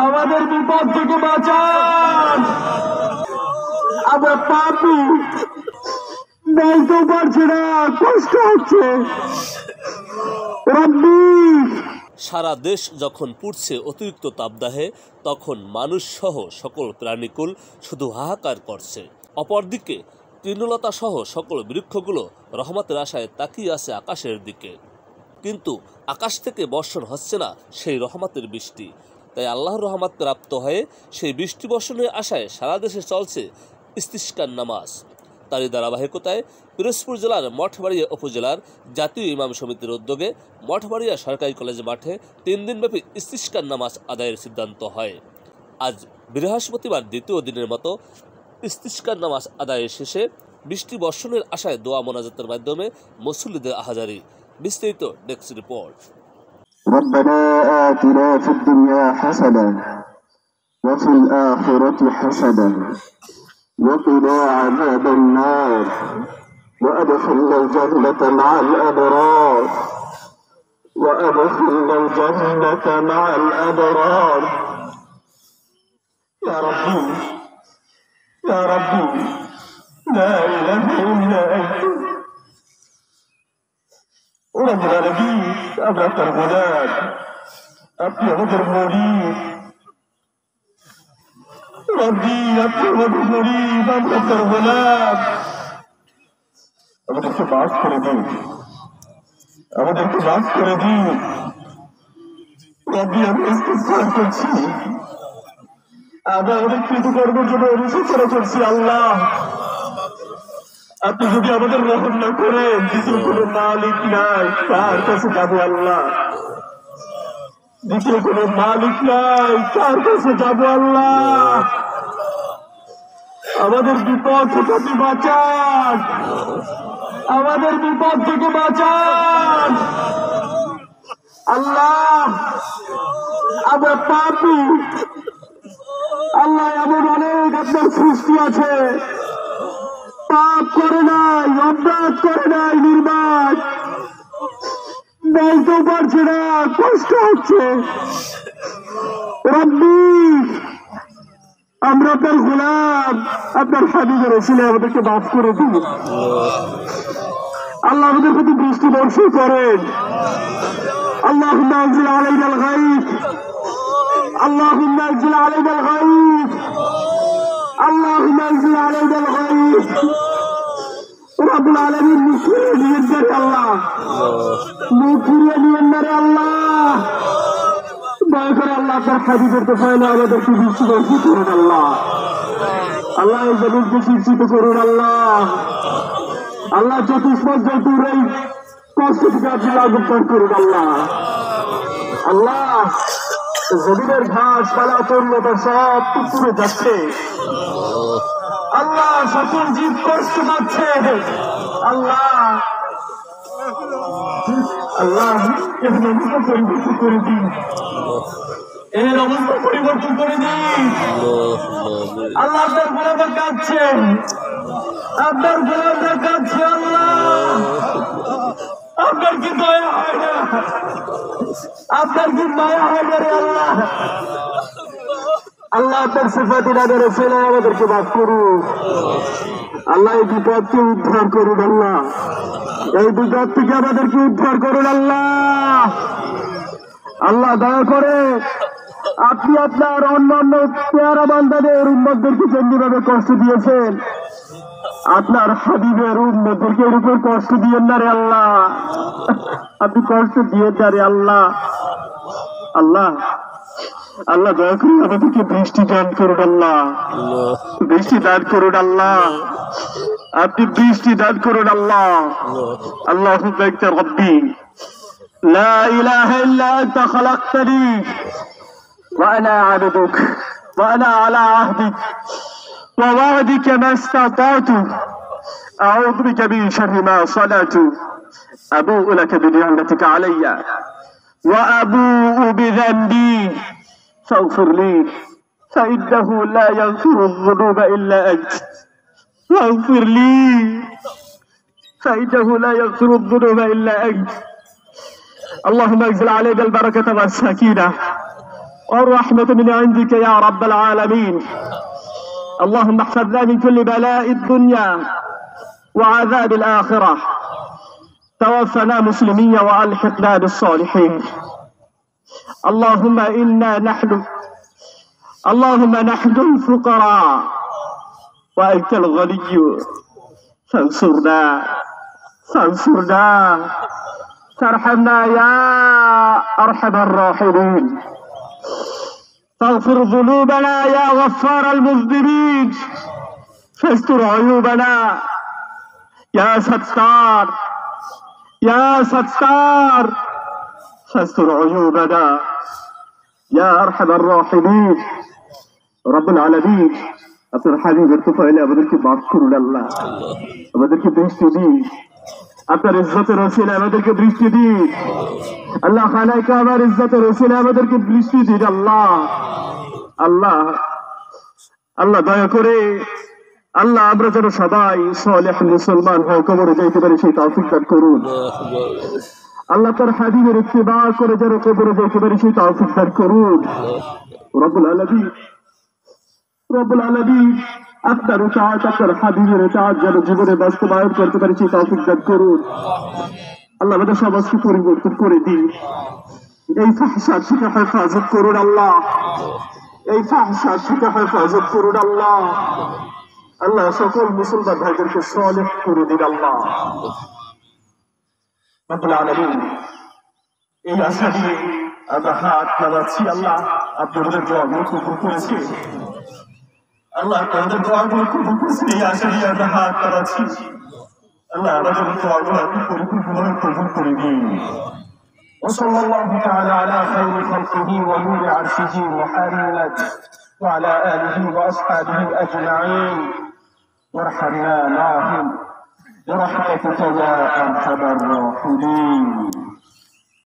আমাদের বিপদ থেকে বাঁচান। আমরা পাপি, বলতেও পারছি না, কষ্ট হচ্ছে। রব্বি। সারা দেশ যখন পুড়ছে অতিরিক্ত তাপদাহে, তখন মানুষ সহ সকল প্রাণীকুল শুধু হাহাকার করছে। অপরদিকে তৃণলতা সহ সকল বৃক্ষগুলো রহমতের আশায় তাকিয়ে আছে আকাশের দিকে, কিন্তু আকাশ থেকে বর্ষণ হচ্ছে না সেই রহমতের বৃষ্টি। তাই আল্লাহর রহমত প্রাপ্ত হয়ে সেই বৃষ্টি বর্ষণের আশায় সারা দেশে চলছে ইস্তিসকার নামাজ। তারই ধারাবাহিকতায় পিরোজপুর জেলার মঠবাড়িয়া উপজেলার জাতীয় ইমাম সমিতির উদ্যোগে মঠবাড়িয়া সরকারি কলেজ মাঠে 3 দিনব্যাপী ইস্তিসকার নামাজ আদায়ের সিদ্ধান্ত হয়। আজ বৃহস্পতিবার দ্বিতীয় দিনের মতো ইস্তিসকার নামাজ আদায়ের শেষে বৃষ্টি বর্ষণের আশায় দোয়া মোনাজাতের মাধ্যমে মুসল্লিদের আহাজারি। বিস্তারিত ডেস্ক রিপোর্ট। ربنا آتنا في الدنيا حسنة وفي الآخرة حسنة وقنا عذاب النار وأدخلنا الجنة مع الأبرار وأدخلنا الجنة مع الأبرار يا ربي يا ربي لا إله إلا أنت ونزل نبيك أبرك الغلام أبيض المريد ربي أبيض المريد أبرك الغلام আমাদেরকে মাফ করে দিন, আমাদেরকে মাফ করে দিন। রব্বি আমি ইস্তিগফার করছি, আমরা আমাদের কৃতকর্মের জন্য অনুশোচনা করছি। আল্লাহ আপনি যদি আমাদের রহম না করেন, দ্বিতীয় কোনো মালিক নাই, কার কাছে যাবো আল্লাহ? দ্বিতীয় কোনো মালিক নাই, কার কাছে যাবো আল্লাহ? আমাদের বিপদ থেকে আপনি বাঁচান, আমাদের বিপদ থেকে বাঁচান। আল্লাহ আমরা পাপি, আল্লাহ এমন অনেক আপনার সৃষ্টি আছে, পাপ করে নাই, অপরাধ করে নাই, নির্বাক, বলতেও পারছে না, কষ্ট হচ্ছে। রব্বি আমরা আপনার গোলাম, আপনার হাবিবের রসুলে আমাদেরকে মাফ করে দিন। আল্লাহ আমাদের প্রতি বৃষ্টি বর্ষণ করেন। اللهم انزل علينا الغيث اللهم انزل علينا الغيث اللهم انزل علينا الغيث رب العالمين মুখে নিয়ে যারে আল্লাহ, মুখে নিয়ে যারে আল্লাহ, দয়া করে আল্লাহ আপনার হাবিবের তোফাইলে আমাদেরকে বৃষ্টি বর্ষণ করুন। আল্লাহ আল্লাহ এই জমিনকে শিক্ষিত করুন। আল্লাহ আল্লাহ চতুষ্পদ জন্তুর এই কষ্ট থেকে আপনি লাঘব করুন। আল্লাহ আল্লাহ জমিনের ঘাস পালা তরুণতা সব পুকুরে যাচ্ছে। আল্লাহ সকল জীব কষ্ট পাচ্ছে। আল্লাহ আল্লাহ এর অবস্থা পরিবর্তন করে দিন, এর অবস্থা পরিবর্তন করে দিন। আল্লাহ আপনার গোলামরা কাঁদছে, আপনার গোলামরা কাঁদছে। আল্লাহ আপনার কি দয়া হয় না, আপনার কি মায়া হয় না রে আল্লাহ? আল্লাহ আপনার সিফাতে নামের ছেলে আমাদেরকে মাফ করুন। আল্লাহ এই বিপদকে উদ্ধার করুন। আল্লাহ এই বিপদ থেকে আমাদেরকে উদ্ধার করুন। আল্লাহ আল্লাহ দয়া করে আপনি আপনার অন্যান্য পেয়ারা বান্দাদের উম্মতদেরকে যেমনিভাবে কষ্ট দিয়েছেন, আপনার হাবিবের উম্মতদেরকে এর উপর কষ্ট দিয়েন না রে আল্লাহ। আপনি কষ্ট দিয়েন না রে আল্লাহ। আল্লাহ আল্লাহ দয়া করে আমাদেরকে বৃষ্টি দান করুন। আল্লাহ বৃষ্টি দান করুন। আল্লাহ আপনি বৃষ্টি দান করুন। আল্লাহ আল্লাহুম্মা আনতা রাব্বি লা ইলাহা ইল্লা আনতা খালাকতানি ওয়া আনা আবদুক ওয়া আনা আলা আহদিক ওয়া ওয়া'দিকা মাস্তাতা'তু আউযু বিকা মিন শাররি মা সানা'তু আবু'ু লাকা বিনি'মাtika আলাইয়া ওয়া আবু'ু বিযানবি ফাগফির লি ফাইন্নাহু লা ইয়াগফিরু যুনুবা ইল্লা আনতা ফাগফির লি ফাইন্নাহু লা ইয়াগফিরু যুনুবা ইল্লা আনতা اللهم انزل علينا البركة والسكينة والرحمة من عندك يا رب العالمين. اللهم احفظنا من كل بلاء الدنيا وعذاب الآخرة. توفنا مسلمين وألحقنا بالصالحين. اللهم نحن الفقراء وأنت الغني فانصرنا ترحمنا يا أرحم الراحمين. فاغفر ذنوبنا يا غفار المذنبين. فاستر عيوبنا يا ستار فاستر عيوبنا يا أرحم الراحمين. رب العالمين আপনার হাবিবের তোফাইলে আমাদেরকে মাফ করুন আল্লাহ, আমাদেরকে দৃষ্টি দিন, আপনার ইজ্জতের ওসিলায় আমাদেরকে দৃষ্টি দিন আল্লাহ, খানায় কাবার ইজ্জতের ওসিলায় আমাদেরকে দৃষ্টি দিন আল্লাহ। আল্লাহ দয়া করে আল্লাহ আমরা যেন সবাই সালেহ মুসলমান হয়ে কবরে যাইতে পারি সেই তৌফিক দান করুন আল্লাহ। তার হাবিবের ইত্তিবা করে যেন কবরে যাইতে পারি সেই তৌফিক দান করুন রব্বুল আলামিন। আপনার ইতাআত, আপনার হাবিবের ইতাআত যেন জীবনে বাস্তবায়ন করতে পারি সেই তৌফিক দান করুন আল্লাহ। আমাদের সমাজকে পরিবর্তন করে দিন। এই ফাহশার থেকে হেফাজত করুন আল্লাহ, এই ফাহশার থেকে হেফাজত করুন আল্লাহ। আল্লাহ সকল মুসলমান ভাইদেরকে সালেহ করে দিন আল্লাহ রব্বুল আলামিন। এই আশা নিয়ে আমরা হাত নামাচ্ছি আল্লাহ, আপনি আমাদের দোয়াগুলো কবুল করেছেন আল্লাহ, আমাদের দোয়াগুলো কবুল করেছেন। এই আশা নিয়ে আমরা হাত নামাচ্ছি আল্লাহ, আমাদের দোয়াগুলো আপনি পরিপূর্ণভাবে কবুল করে দিন। وصلى الله تعالى على خير خلقه ونور عرشه محمد وعلى آله وأصحابه أجمعين وارحمنا معهم برحمتك يا أرحم الراحمين.